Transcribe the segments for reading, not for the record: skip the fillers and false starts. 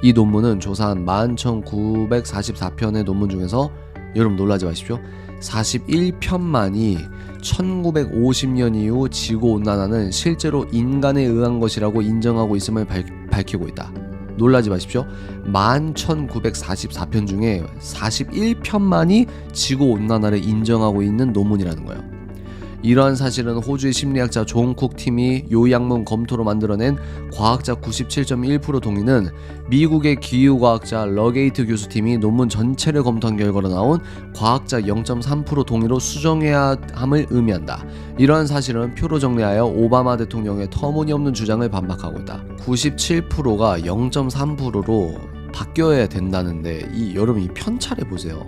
이 논문은 조사한 11,944편의 논문 중에서 여러분 놀라지 마십시오. 41편만이 1950년 이후 지구온난화는 실제로 인간에 의한 것이라고 인정하고 있음을 밝히고 있다. 놀라지 마십시오. 11,944편 중에 41편만이 지구온난화를 인정하고 있는 논문이라는 거예요. 이러한 사실은 호주의 심리학자 존 쿡 팀이 요약문 검토로 만들어낸 과학자 97.1% 동의는 미국의 기후과학자 러게이트 교수팀이 논문 전체를 검토한 결과로 나온 과학자 0.3% 동의로 수정해야 함을 의미한다. 이러한 사실은 표로 정리하여 오바마 대통령의 터무니없는 주장을 반박하고 있다. 97%가 0.3%로 바뀌어야 된다는데 여러분 이 편차를 보세요.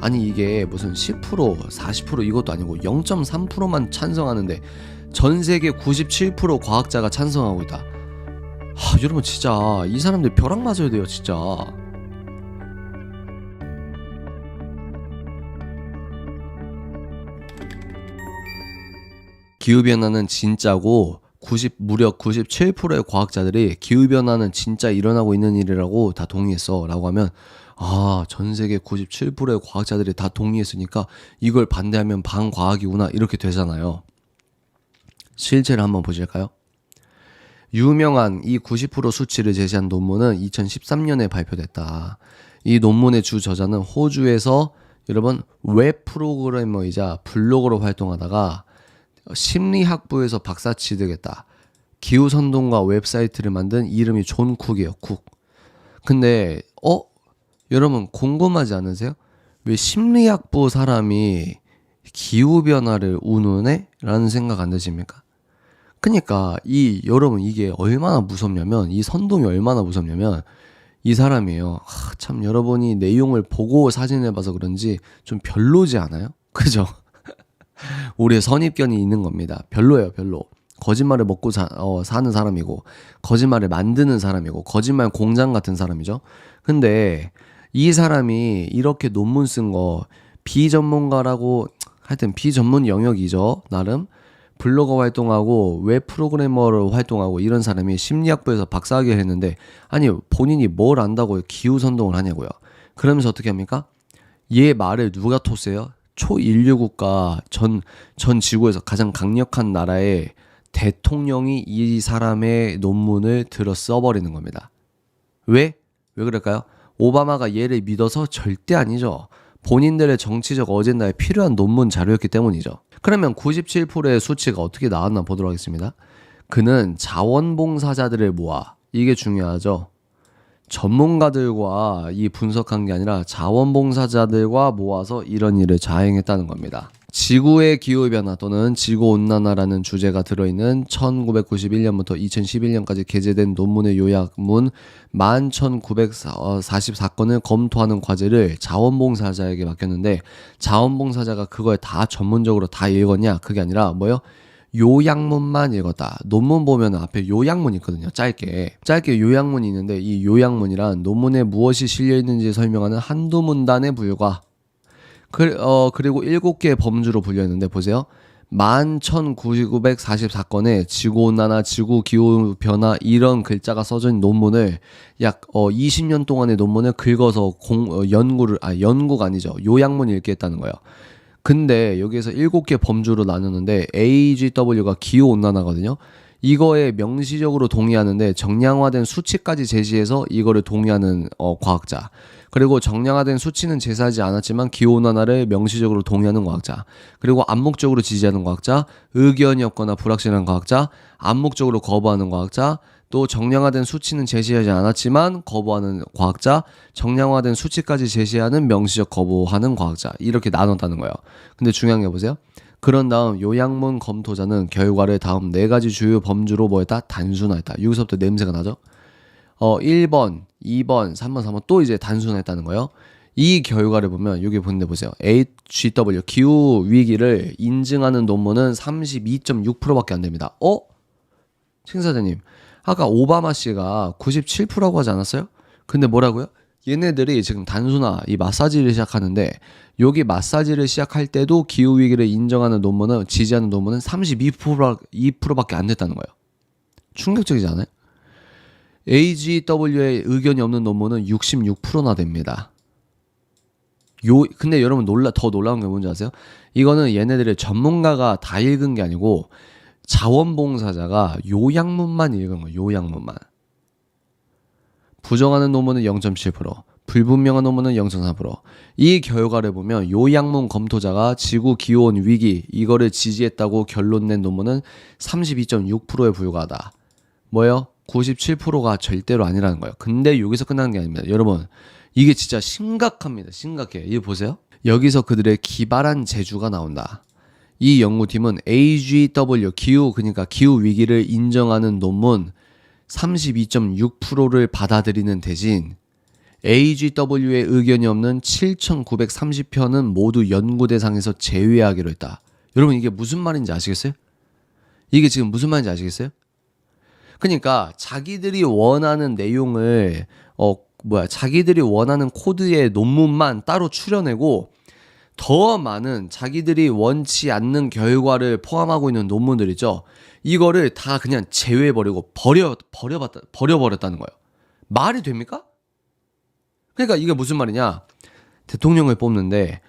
아니 이게 무슨 10% 40% 이것도 아니고 0.3%만 찬성하는데 전 세계 97% 과학자가 찬성하고 있다. 여러분 진짜 이 사람들 벼락 맞아야 돼요 진짜. 기후변화는 진짜고 무려 97%의 과학자들이 기후변화는 진짜 일어나고 있는 일이라고 다 동의했어 라고 하면 전 세계 97%의 과학자들이 다 동의했으니까 이걸 반대하면 반과학이구나 이렇게 되잖아요. 실제를 한번 보실까요? 유명한 이 90% 수치를 제시한 논문은 2013년에 발표됐다. 이 논문의 주 저자는 호주에서 여러분 웹 프로그래머이자 블로거로 활동하다가 심리학부에서 박사 취득했다. 기후선동과 웹사이트를 만든 이름이 존 쿡이에요. 쿡. 근데 여러분 궁금하지 않으세요? 왜 심리학부 사람이 기후변화를 운운해? 라는 생각 안 드십니까? 그러니까 여러분 이게 얼마나 무섭냐면 이 선동이 얼마나 무섭냐면 이 사람이에요. 참 여러분이 내용을 보고 사진을 봐서 그런지 좀 별로지 않아요? 그죠? 우리의 선입견이 있는 겁니다. 별로예요, 별로. 거짓말을 먹고 사는 사람이고 거짓말을 만드는 사람이고 거짓말 공장 같은 사람이죠. 근데 이 사람이 이렇게 논문 쓴 거 비전문가라고 하여튼 비전문 영역이죠. 나름 블로거 활동하고 웹 프로그래머로 활동하고 이런 사람이 심리학부에서 박사학위를 했는데 아니 본인이 뭘 안다고 기후선동을 하냐고요. 그러면서 어떻게 합니까? 얘 말을 누가 토스해요? 초인류국가 전 지구에서 가장 강력한 나라의 대통령이 이 사람의 논문을 들어 써버리는 겁니다. 왜 그럴까요? 오바마가 얘를 믿어서? 절대 아니죠. 본인들의 정치적 어젠다에 필요한 논문 자료였기 때문이죠. 그러면 97%의 수치가 어떻게 나왔나 보도록 하겠습니다. 그는 자원봉사자들을 모아, 이게 중요하죠. 전문가들과 분석한 게 아니라 자원봉사자들과 모아서 이런 일을 자행했다는 겁니다. 지구의 기후변화 또는 지구온난화라는 주제가 들어있는 1991년부터 2011년까지 게재된 논문의 요약문 11,944건을 검토하는 과제를 자원봉사자에게 맡겼는데 자원봉사자가 그걸 다 전문적으로 다 읽었냐? 그게 아니라 요약문만 읽었다. 논문 보면 앞에 요약문이 있거든요. 짧게 요약문이 있는데 이 요약문이란 논문에 무엇이 실려있는지 설명하는 한두 문단에 불과. 그리고 7개의 범주로 분류했는데 보세요. 11,944건의 지구온난화, 지구기후변화 이런 글자가 써져 있는 논문을 약 20년 동안의 논문을 긁어서 연구가 아니죠. 요약문 읽게 했다는 거예요. 근데 여기에서 7개 범주로 나누는데 AGW가 기후온난화거든요. 이거에 명시적으로 동의하는데 정량화된 수치까지 제시해서 이거를 동의하는 과학자. 그리고 정량화된 수치는 제시하지 않았지만 기후온난화를 명시적으로 동의하는 과학자. 그리고 암묵적으로 지지하는 과학자, 의견이 없거나 불확실한 과학자, 암묵적으로 거부하는 과학자, 또 정량화된 수치는 제시하지 않았지만 거부하는 과학자, 정량화된 수치까지 제시하는 명시적 거부하는 과학자. 이렇게 나눴다는 거예요. 근데 중요한 게 보세요. 그런 다음 요약문 검토자는 결과를 다음 4가지 주요 범주로 단순화했다. 여기서부터 냄새가 나죠? 1번, 2번, 3번, 4번 또 이제 단순화했다는 거예요. 이 결과를 보면 여기 보는데 보세요. HGW 기후 위기를 인증하는 논문은 32.6%밖에 안 됩니다. 칭 사장님, 아까 오바마 씨가 97%라고 하지 않았어요? 근데 뭐라고요? 얘네들이 지금 단순화 이 마사지를 시작하는데 여기 마사지를 시작할 때도 기후 위기를 인정하는 논문은 지지하는 논문은 32%밖에 안 됐다는 거예요. 충격적이지 않아요? AGW의 의견이 없는 논문은 66%나 됩니다. 근데 여러분 더 놀라운 게 뭔지 아세요? 이거는 얘네들의 전문가가 다 읽은 게 아니고 자원봉사자가 요약문만 읽은 거예요. 요약문만. 부정하는 논문은 0.7%, 불분명한 논문은 0.4%. 이 결과를 보면 요약문 검토자가 지구 기온 위기 이거를 지지했다고 결론 낸 논문은 32.6%에 불과하다. 뭐예요? 97%가 절대로 아니라는 거예요. 근데 여기서 끝나는 게 아닙니다. 여러분, 이게 진짜 심각합니다. 심각해. 이거 보세요. 여기서 그들의 기발한 재주가 나온다. 이 연구팀은 AGW, 그러니까 기후 위기를 인정하는 논문 32.6%를 받아들이는 대신 AGW의 의견이 없는 7,930편은 모두 연구 대상에서 제외하기로 했다. 여러분, 이게 무슨 말인지 아시겠어요? 이게 지금 무슨 말인지 아시겠어요? 그러니까 자기들이 원하는 내용을 자기들이 원하는 코드의 논문만 따로 추려내고 더 많은 자기들이 원치 않는 결과를 포함하고 있는 논문들 있죠. 이거를 다 그냥 제외해버리고 버려버렸다는 거예요. 말이 됩니까? 그러니까 이게 무슨 말이냐? 대통령을 뽑는데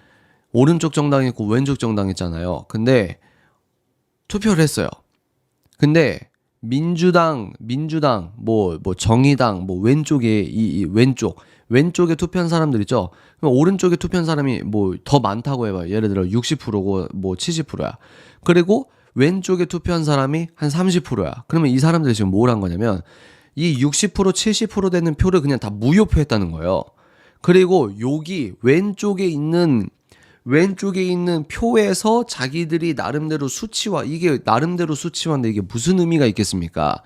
오른쪽 정당이 있고 왼쪽 정당 있잖아요. 근데 투표를 했어요. 근데 민주당, 정의당, 왼쪽에 이 왼쪽에 투표한 사람들 있죠. 그럼 오른쪽에 투표한 사람이 더 많다고 해봐요. 예를 들어 60%고 70%야. 그리고 왼쪽에 투표한 사람이 한 30%야. 그러면 이 사람들이 지금 뭘 한 거냐면 이 60%, 70% 되는 표를 그냥 다 무효표했다는 거예요. 그리고 여기 왼쪽에 있는 표에서 자기들이 나름대로 이게 나름대로 수치화인데 이게 무슨 의미가 있겠습니까?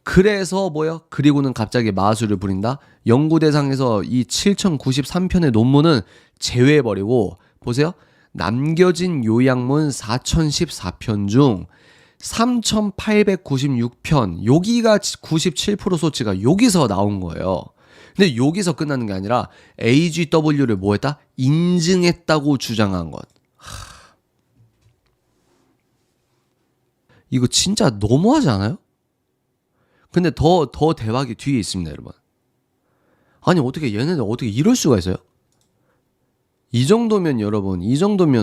그래서 그리고는 갑자기 마술을 부린다? 연구 대상에서 이 7093편의 논문은 제외해버리고, 보세요. 남겨진 요약문 4014편 중 3896편, 여기가 97% 소치가 여기서 나온 거예요. 근데 여기서 끝나는 게 아니라 AGW를 뭐 했다? 인증했다고 주장한 것. 이거 진짜 너무하지 않아요? 근데 더 대박이 뒤에 있습니다, 여러분. 아니, 얘네들 어떻게 이럴 수가 있어요? 이 정도면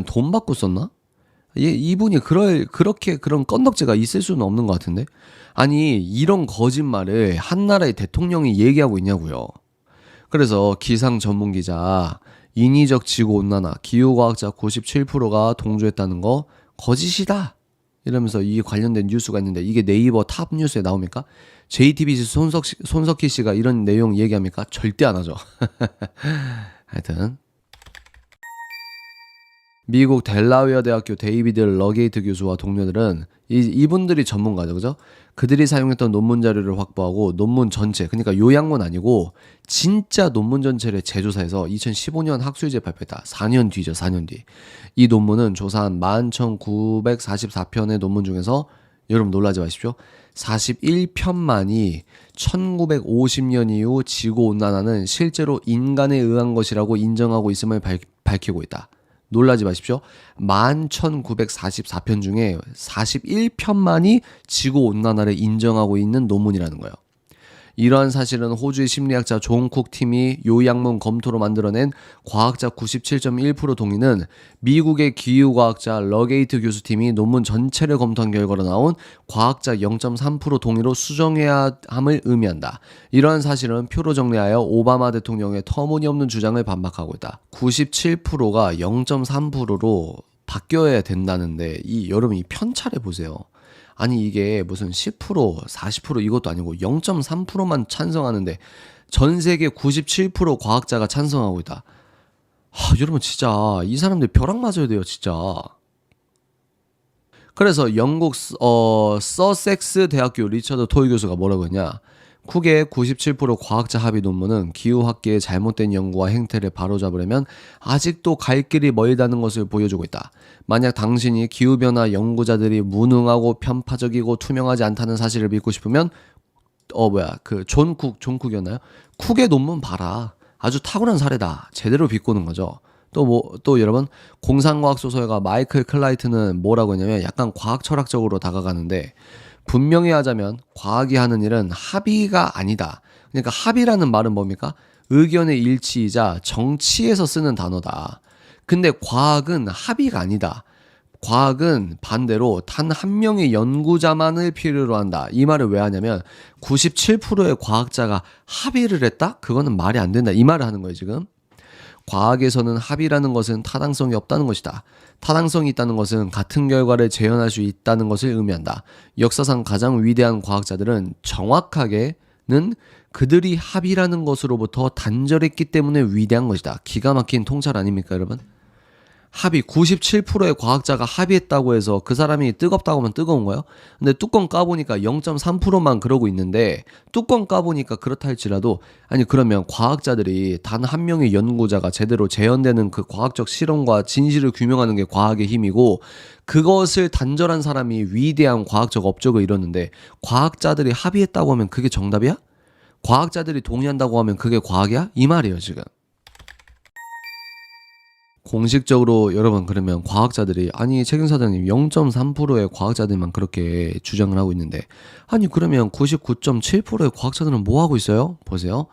돈 받고 썼나? 이분이 그렇게 그런 건덕지가 있을 수는 없는 것 같은데? 아니, 이런 거짓말을 한 나라의 대통령이 얘기하고 있냐고요. 그래서 기상 전문 기자, 인위적 지구온난화, 기후과학자 97%가 동조했다는 거 거짓이다. 이러면서 이 관련된 뉴스가 있는데 이게 네이버 탑 뉴스에 나옵니까? JTBC 손석희 씨가 이런 내용 얘기합니까? 절대 안 하죠. 하여튼 미국 델라웨어 대학교 데이비드 러게이트 교수와 동료들은 이분들이 전문가죠, 그죠? 그들이 사용했던 논문 자료를 확보하고 논문 전체, 그러니까 요약문 아니고 진짜 논문 전체를 재조사해서 2015년 학술지에 발표했다. 4년 뒤죠, 4년 뒤. 이 논문은 조사한 11,944편의 논문 중에서 여러분 놀라지 마십시오. 41편만이 1950년 이후 지구온난화는 실제로 인간에 의한 것이라고 인정하고 있음을 밝히고 있다. 놀라지 마십시오. 11,944편 중에 41편만이 지구온난화를 인정하고 있는 논문이라는 거예요. 이러한 사실은 호주의 심리학자 존 쿡 팀이 요약문 검토로 만들어낸 과학자 97.1% 동의는 미국의 기후과학자 러게이트 교수팀이 논문 전체를 검토한 결과로 나온 과학자 0.3% 동의로 수정해야 함을 의미한다. 이러한 사실은 표로 정리하여 오바마 대통령의 터무니없는 주장을 반박하고 있다. 97%가 0.3%로 바뀌어야 된다는데 여러분 이 편차를 보세요. 아니 이게 무슨 10%, 40% 이것도 아니고 0.3%만 찬성하는데 전 세계 97% 과학자가 찬성하고 있다. 여러분 진짜 이 사람들 벼락 맞아야 돼요 진짜. 그래서 영국 서섹스 대학교 리처드 토이 교수가 뭐라고 했냐. 쿡의 97% 과학자 합의 논문은 기후학계의 잘못된 연구와 행태를 바로잡으려면 아직도 갈 길이 멀다는 것을 보여주고 있다. 만약 당신이 기후변화 연구자들이 무능하고 편파적이고 투명하지 않다는 사실을 믿고 싶으면 존 쿡이었나요? 쿡의 논문 봐라. 아주 탁월한 사례다. 제대로 비꼬는 거죠. 또 여러분 공상과학 소설가 마이클 클라이트는 뭐라고 했냐면 약간 과학 철학적으로 다가가는데 분명히 하자면 과학이 하는 일은 합의가 아니다. 그러니까 합의라는 말은 뭡니까? 의견의 일치이자 정치에서 쓰는 단어다. 근데 과학은 합의가 아니다. 과학은 반대로 단 한 명의 연구자만을 필요로 한다. 이 말을 왜 하냐면 97%의 과학자가 합의를 했다? 그거는 말이 안 된다. 이 말을 하는 거예요, 지금. 과학에서는 합의라는 것은 타당성이 없다는 것이다. 타당성이 있다는 것은 같은 결과를 재현할 수 있다는 것을 의미한다. 역사상 가장 위대한 과학자들은 정확하게는 그들이 합의라는 것으로부터 단절했기 때문에 위대한 것이다. 기가 막힌 통찰 아닙니까, 여러분? 합의 97%의 과학자가 합의했다고 해서 그 사람이 뜨겁다고 하면 뜨거운 거예요? 근데 뚜껑 까보니까 0.3%만 그러고 있는데 뚜껑 까보니까 그렇다 할지라도 아니 그러면 과학자들이 단 한 명의 연구자가 제대로 재현되는 그 과학적 실험과 진실을 규명하는 게 과학의 힘이고 그것을 단절한 사람이 위대한 과학적 업적을 이뤘는데 과학자들이 합의했다고 하면 그게 정답이야? 과학자들이 동의한다고 하면 그게 과학이야? 이 말이에요 지금. 공식적으로 여러분 그러면 과학자들이 아니 책임사장님 0.3%의 과학자들만 그렇게 주장을 하고 있는데 아니 그러면 99.7%의 과학자들은 뭐 하고 있어요? 보세요.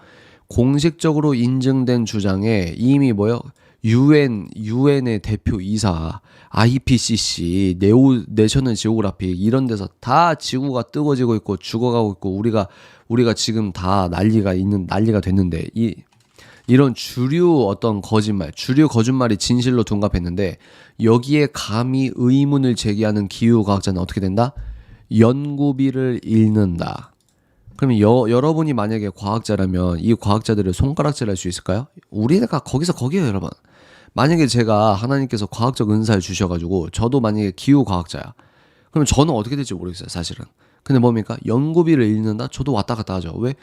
공식적으로 인증된 주장에 이미 뭐요? 유엔의 대표 이사 IPCC 내셔널 지오그래픽 이런 데서 다 지구가 뜨거워지고 있고 죽어가고 있고 우리가 지금 다 난리가 됐는데 이런 주류 어떤 거짓말, 주류 거짓말이 진실로 둔갑했는데 여기에 감히 의문을 제기하는 기후과학자는 어떻게 된다? 연구비를 잃는다. 그러면 여러분이 만약에 과학자라면 이 과학자들을 손가락질할 수 있을까요? 우리가 거기에요 여러분. 만약에 제가 하나님께서 과학적 은사를 주셔가지고 저도 만약에 기후과학자야. 그럼 저는 어떻게 될지 모르겠어요 사실은. 근데 뭡니까? 연구비를 잃는다? 저도 왔다 갔다 하죠. 왜?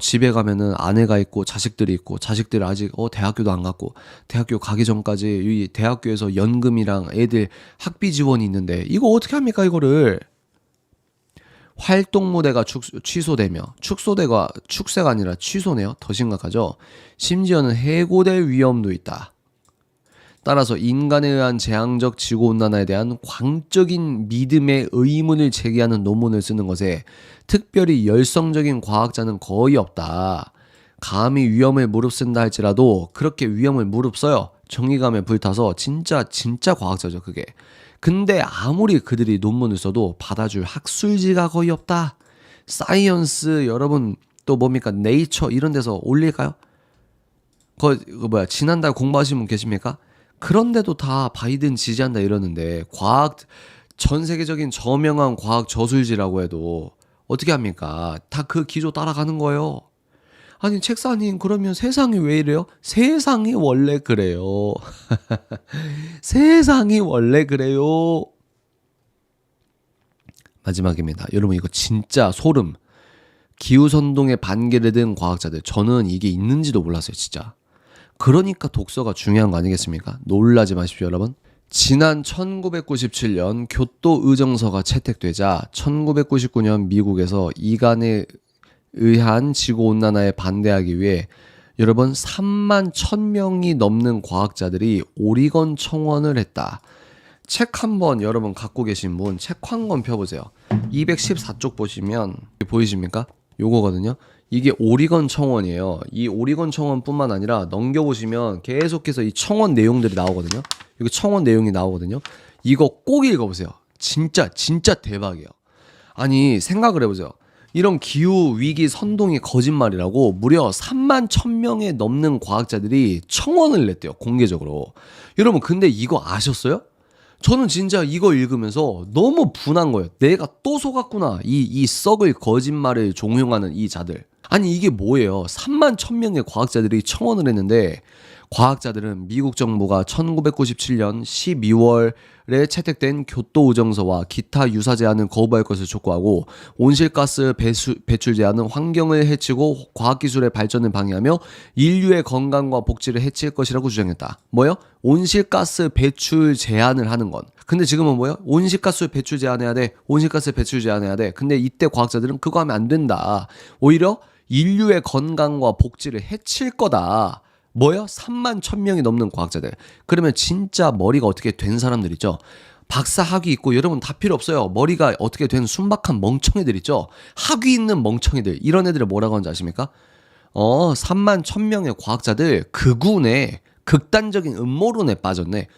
집에 가면은 아내가 있고 자식들이 있고 자식들이 아직 대학교도 안 갔고 대학교 가기 전까지 이 대학교에서 연금이랑 애들 학비 지원이 있는데 이거 어떻게 합니까 이거를. 활동 무대가 취소되며 축세가 아니라 취소네요. 더 심각하죠. 심지어는 해고될 위험도 있다. 따라서 인간에 의한 재앙적 지구온난화에 대한 광적인 믿음의 의문을 제기하는 논문을 쓰는 것에 특별히 열성적인 과학자는 거의 없다. 감히 위험을 무릅쓴다 할지라도 그렇게 위험을 무릅써요. 정의감에 불타서 진짜 과학자죠 그게. 근데 아무리 그들이 논문을 써도 받아줄 학술지가 거의 없다. 사이언스 여러분 또 뭡니까 네이처 이런 데서 올릴까요? 지난달 공부하신 분 계십니까? 그런데도 다 바이든 지지한다 이러는데 전 세계적인 저명한 과학 저술지라고 해도 어떻게 합니까? 다 그 기조 따라가는 거예요. 아니 책사님 그러면 세상이 왜 이래요? 세상이 원래 그래요. 세상이 원래 그래요. 마지막입니다. 여러분 이거 진짜 소름. 기후선동에 반기를 든 과학자들 저는 이게 있는지도 몰랐어요 진짜. 그러니까 독서가 중요한 거 아니겠습니까? 놀라지 마십시오 여러분. 지난 1997년 교토 의정서가 채택되자 1999년 미국에서 이간에 의한 지구온난화에 반대하기 위해 여러분 3만 1000명이 넘는 과학자들이 오리건 청원을 했다. 책 한 번 여러분 갖고 계신 분 책 한 권 펴보세요. 214쪽 보시면 보이십니까? 요거거든요. 이게 오리건 청원이에요. 이 오리건 청원뿐만 아니라 넘겨보시면 계속해서 이 청원 내용들이 나오거든요. 이거 청원 내용이 나오거든요. 이거 꼭 읽어보세요. 진짜 대박이에요. 아니 생각을 해보세요. 이런 기후 위기 선동이 거짓말이라고 무려 3만 1000명에 넘는 과학자들이 청원을 냈대요. 공개적으로. 여러분 근데 이거 아셨어요? 저는 진짜 이거 읽으면서 너무 분한 거예요. 내가 또 속았구나. 이 썩을 거짓말을 종용하는 이 자들. 아니 이게 뭐예요? 3만 1000명의 과학자들이 청원을 했는데 과학자들은 미국 정부가 1997년 12월에 채택된 교토 의정서와 기타 유사 제한을 거부할 것을 촉구하고 온실가스 배출 제한은 환경을 해치고 과학기술의 발전을 방해하며 인류의 건강과 복지를 해칠 것이라고 주장했다. 뭐요? 온실가스 배출 제한을 하는 건. 근데 지금은 뭐요? 온실가스 배출 제한해야 돼. 온실가스 배출 제한해야 돼. 근데 이때 과학자들은 그거 하면 안 된다. 오히려 인류의 건강과 복지를 해칠 거다. 뭐요? 3만 1000명이 넘는 과학자들. 그러면 진짜 머리가 어떻게 된 사람들 있죠? 박사 학위 있고 여러분 다 필요 없어요. 머리가 어떻게 된 순박한 멍청이들 있죠. 학위 있는 멍청이들 이런 애들을 뭐라고 하는지 아십니까? 3만 1,000명의 과학자들 극운에 극단적인 음모론에 빠졌네.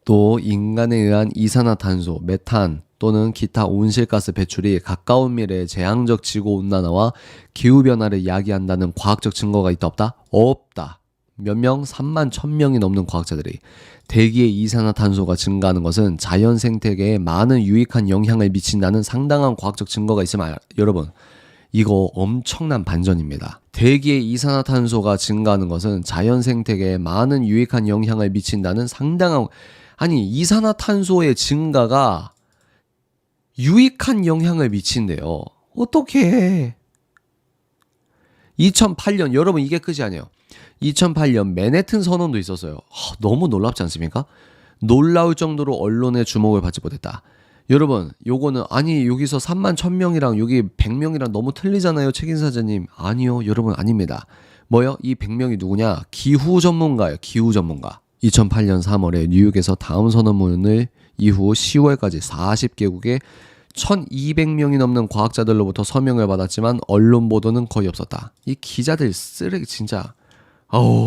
또 인간에 의한 이산화탄소, 메탄 또는 기타 온실가스 배출이 가까운 미래에 재앙적 지구온난화와 기후변화를 야기한다는 과학적 증거가 있다 없다? 없다. 몇 명? 3만 1,000명이 넘는 과학자들이 대기의 이산화탄소가 증가하는 것은 자연 생태계에 많은 유익한 영향을 미친다는 상당한 과학적 증거가 있으면 여러분 이거 엄청난 반전입니다. 대기의 이산화탄소가 증가하는 것은 자연 생태계에 많은 유익한 영향을 미친다는 상당한 아니 이산화탄소의 증가가 유익한 영향을 미친대요. 어떻게 2008년 여러분 이게 끝이 아니에요. 2008년 맨해튼 선언도 있었어요. 너무 놀랍지 않습니까? 놀라울 정도로 언론의 주목을 받지 못했다. 여러분 요거는 아니 여기서 3만 1,000명이랑 여기 100명이랑 너무 틀리잖아요 책임사자님. 아니요 여러분 아닙니다. 뭐요? 이 100명이 누구냐? 기후 전문가예요. 기후 전문가. 2008년 3월에 뉴욕에서 다음 선언문을 이후 10월까지 40개국의 1,200명이 넘는 과학자들로부터 서명을 받았지만 언론 보도는 거의 없었다. 이 기자들 쓰레기 진짜.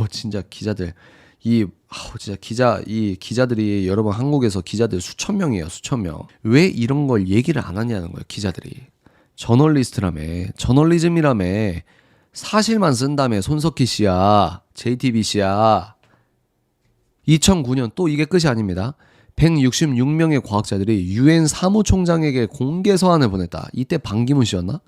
진짜 기자들 이 기자들이 여러분 한국에서 기자들 수천 명이에요. 수천 명. 왜 이런 걸 얘기를 안 하냐는 거예요. 기자들이. 저널리스트라며. 저널리즘이라며. 사실만 쓴다며. 손석희 씨야. JTBC야. 2009년 또 이게 끝이 아닙니다. 166명의 과학자들이 UN 사무총장에게 공개 서한을 보냈다. 이때 반기문 씨였나?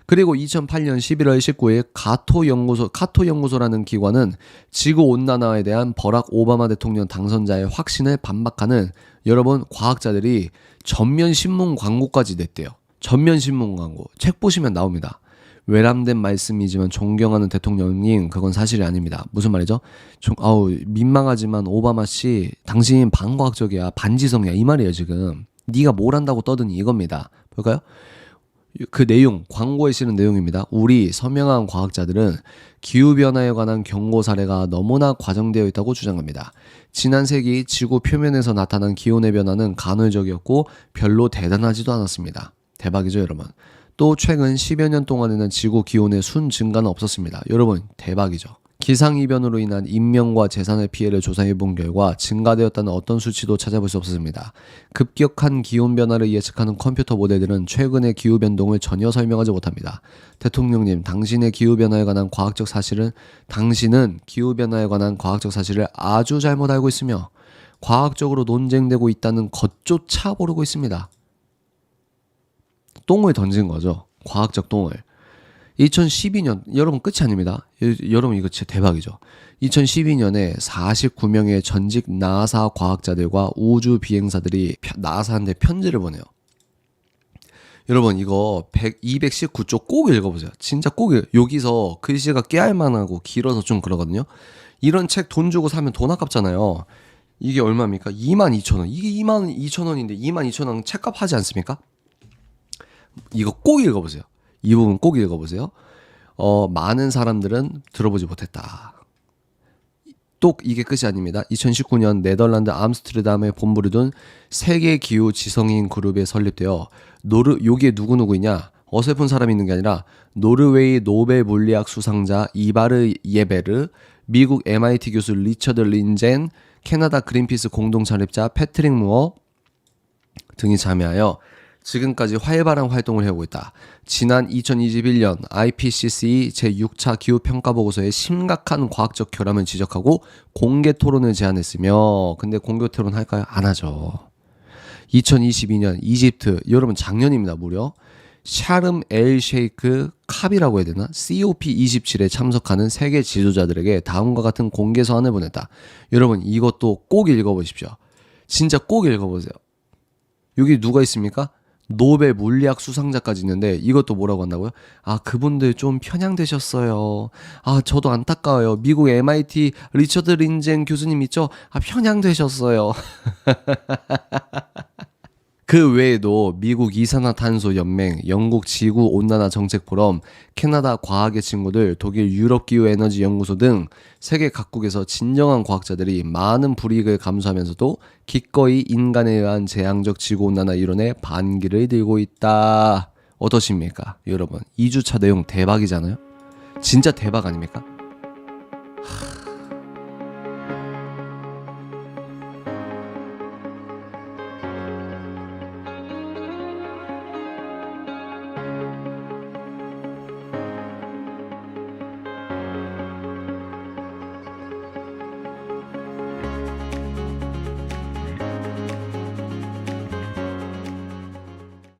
그리고 2008년 11월 19일 카토 연구소라는 기관은 지구 온난화에 대한 버락 오바마 대통령 당선자의 확신을 반박하는 여러분 과학자들이 전면 신문 광고까지 냈대요. 전면 신문 광고. 책 보시면 나옵니다. 외람된 말씀이지만 존경하는 대통령님 그건 사실이 아닙니다. 무슨 말이죠? 민망하지만 오바마 씨 당신 반과학적이야. 반지성이야. 이 말이에요 지금. 네가 뭘 한다고 떠드니 이겁니다. 볼까요? 그 내용, 광고에 실은 내용입니다. 우리 서명한 과학자들은 기후변화에 관한 경고 사례가 너무나 과장되어 있다고 주장합니다. 지난 세기 지구 표면에서 나타난 기온의 변화는 간헐적이었고 별로 대단하지도 않았습니다. 대박이죠 여러분. 또 최근 10여 년 동안에는 지구 기온의 순 증가는 없었습니다. 여러분 대박이죠. 기상이변으로 인한 인명과 재산의 피해를 조사해본 결과 증가되었다는 어떤 수치도 찾아볼 수 없었습니다. 급격한 기온변화를 예측하는 컴퓨터 모델들은 최근의 기후변동을 전혀 설명하지 못합니다. 대통령님, 당신은 기후변화에 관한 과학적 사실을 아주 잘못 알고 있으며 과학적으로 논쟁되고 있다는 것조차 모르고 있습니다. 똥을 던진 거죠. 과학적 똥을. 2012년 여러분 끝이 아닙니다. 여러분 이거 진짜 대박이죠. 2012년에 49명의 전직 나사 과학자들과 우주 비행사들이 나사한테 편지를 보내요. 여러분 이거 219쪽 꼭 읽어보세요. 진짜 꼭 여기서 글씨가 깨알만하고 길어서 좀 그러거든요. 이런 책 돈 주고 사면 돈 아깝잖아요. 이게 얼마입니까? 22,000원. 이게 22,000원인데 22,000원 책값 하지 않습니까? 이거 꼭 읽어보세요. 이 부분 꼭 읽어보세요. 많은 사람들은 들어보지 못했다. 또 이게 끝이 아닙니다. 2019년 네덜란드 암스테르담에 본부를 둔 세계 기후 지성인 그룹에 설립되어 여기에 누구누구이냐? 어설픈 사람이 있는 게 아니라 노르웨이 노벨 물리학 수상자 이바르 예베르, 미국 MIT 교수 리처드 린젠, 캐나다 그린피스 공동 창립자 패트릭 무어 등이 참여하여 지금까지 활발한 활동을 해오고 있다. 지난 2021년 IPCC 제6차 기후평가보고서에 심각한 과학적 결함을 지적하고 공개 토론을 제안했으며 근데 공개 토론 할까요? 안 하죠. 2022년 이집트 여러분 작년입니다. 무려 샤름 엘 셰이크 캅이라고 해야 되나? COP27에 참석하는 세계 지도자들에게 다음과 같은 공개 서한을 보냈다. 여러분 이것도 꼭 읽어보십시오. 진짜 꼭 읽어보세요. 여기 누가 있습니까? 노벨 물리학 수상자까지 있는데 이것도 뭐라고 한다고요? 그분들 좀 편향되셨어요. 저도 안타까워요. 미국 MIT 리처드 린젠 교수님 있죠? 편향되셨어요. 그 외에도 미국 이산화탄소 연맹, 영국 지구 온난화 정책 포럼, 캐나다 과학의 친구들, 독일 유럽 기후 에너지 연구소 등 세계 각국에서 진정한 과학자들이 많은 불이익을 감수하면서도 기꺼이 인간에 의한 재앙적 지구 온난화 이론에 반기를 들고 있다. 어떠십니까? 여러분, 2주차 내용 대박이잖아요? 진짜 대박 아닙니까?